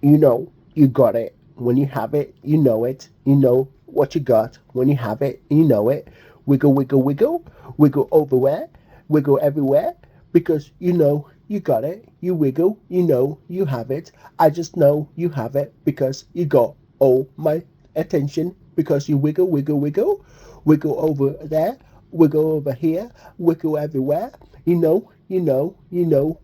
You know, you got it. When you have it, you know it. You know what you got. When you have it, you know it. Wiggle, wiggle, wiggle. Wiggle everywhere. Wiggle everywhere. Because you know you got it. You wiggle. You know you have it. I just know you have it because you got all my attention. Because you wiggle, wiggle, wiggle. Wiggle over there. Wiggle over here. Wiggle everywhere. You know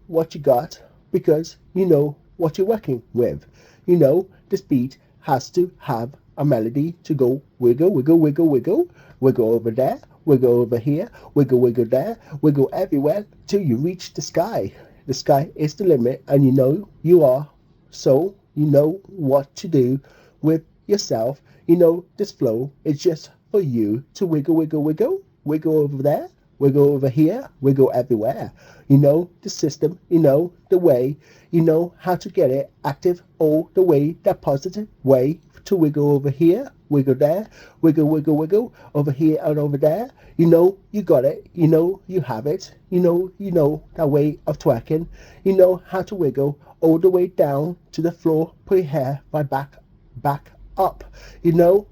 what you got because you know what you're working with. You know, this beat has to have a melody to go wiggle, wiggle, wiggle, wiggle, wiggle over there, wiggle over here, wiggle, wiggle there, wiggle everywhere till you reach the sky. The sky is the limit, and you know you are. So you know what to do with yourself. You know this flow is just for you to wiggle, wiggle, wiggle, wiggle over there, wiggle over here, wiggle everywhere. You know the system, you know the way, you know how to get it active all the way, that positive way to wiggle over here, wiggle there, wiggle, wiggle, wiggle, over here and over there. You know you got it, you know you have it, you know that way of twerking, you know how to wiggle all the way down to the floor, put your hair right back up. You know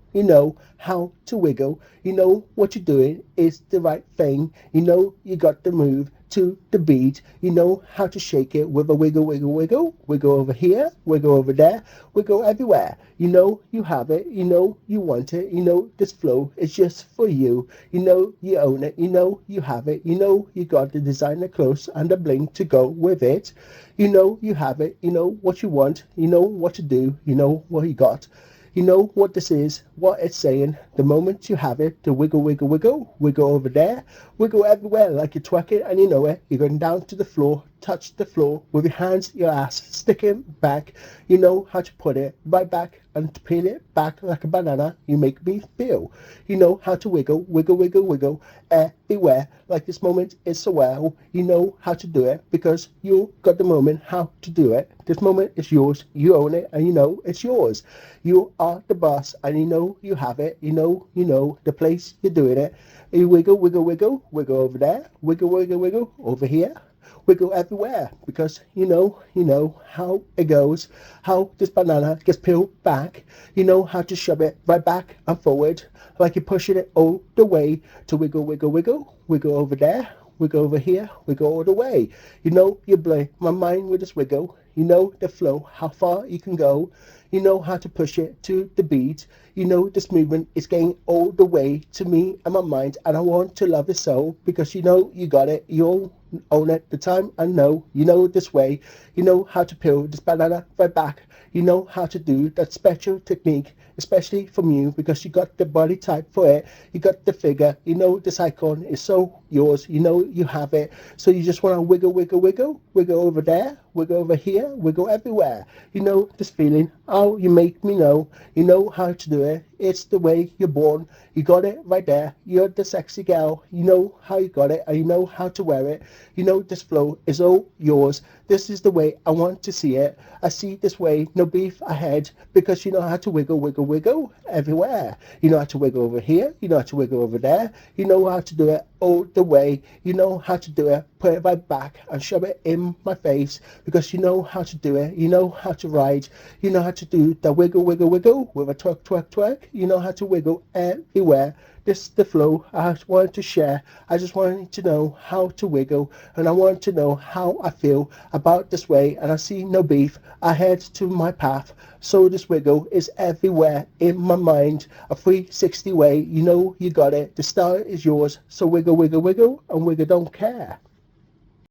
how to wiggle. You know what you're doing is the right thing. You know you got the move to the beat. You know how to shake it with a wiggle, wiggle, wiggle. Wiggle over here, wiggle over there, wiggle everywhere. You know you have it. You know you want it. You know this flow is just for you. You know you own it. You know you have it. You know you got the designer clothes and the bling to go with it. You know you have it. You know what you want. You know what to do. You know what you got. You know what this is, what it's saying. The moment you have it, to wiggle, wiggle, wiggle, wiggle over there, wiggle everywhere like you're twerking and you know it. You're going down to the floor, touch the floor with your hands, your ass, sticking back. You know how to put it right back and to peel it back like a banana. You make me feel. You know how to wiggle, wiggle, wiggle, wiggle everywhere like this moment is so well. You know how to do it because you got the moment how to do it. This moment is yours. You own it and you know it's yours. You are the boss and you know you have it. You know the place you're doing it. You wiggle, wiggle, wiggle, wiggle over there, wiggle, wiggle, wiggle over here, wiggle everywhere because you know how it goes, how this banana gets peeled back. You know how to shove it right back and forward like you're pushing it all the way to wiggle, wiggle, wiggle, wiggle over there, wiggle over here, wiggle all the way. You know you blow my mind with this wiggle. You know the flow, how far you can go. You know how to push it to the beat. You know this movement is getting all the way to me and my mind, and I want to love it so because you know you got it. You own it. The time I know. You know this way. You know how to peel this banana right back. You know how to do that special technique, especially from you because you got the body type for it. You got the figure. You know this icon is so yours. You know you have it. So you just want to wiggle, wiggle, wiggle, wiggle over there, wiggle over here, wiggle everywhere. You know this feeling. Oh, you make me know. You know how to do it. It's the way you're born. You got it right there. You're the sexy gal. You know how you got it and you know how to wear it. You know this flow is all yours. This is the way I want to see it. I see this way, no beef ahead, because you know how to wiggle, wiggle, wiggle everywhere. You know how to wiggle over here. You know how to wiggle over there. You know how to do it all the way. You know how to do it. Put it right back and shove it in my face because you know how to do it. You know how to ride. You know how to do the wiggle, wiggle, wiggle with a twerk, twerk, twerk. You know how to wiggle everywhere. This is the flow I just wanted to share. I just wanted to know how to wiggle and I want to know how I feel about this way, and I see no beef. I head to my path. So this wiggle is everywhere in my mind. A 360 way. You know you got it. The star is yours. So wiggle, wiggle, wiggle and wiggle don't care.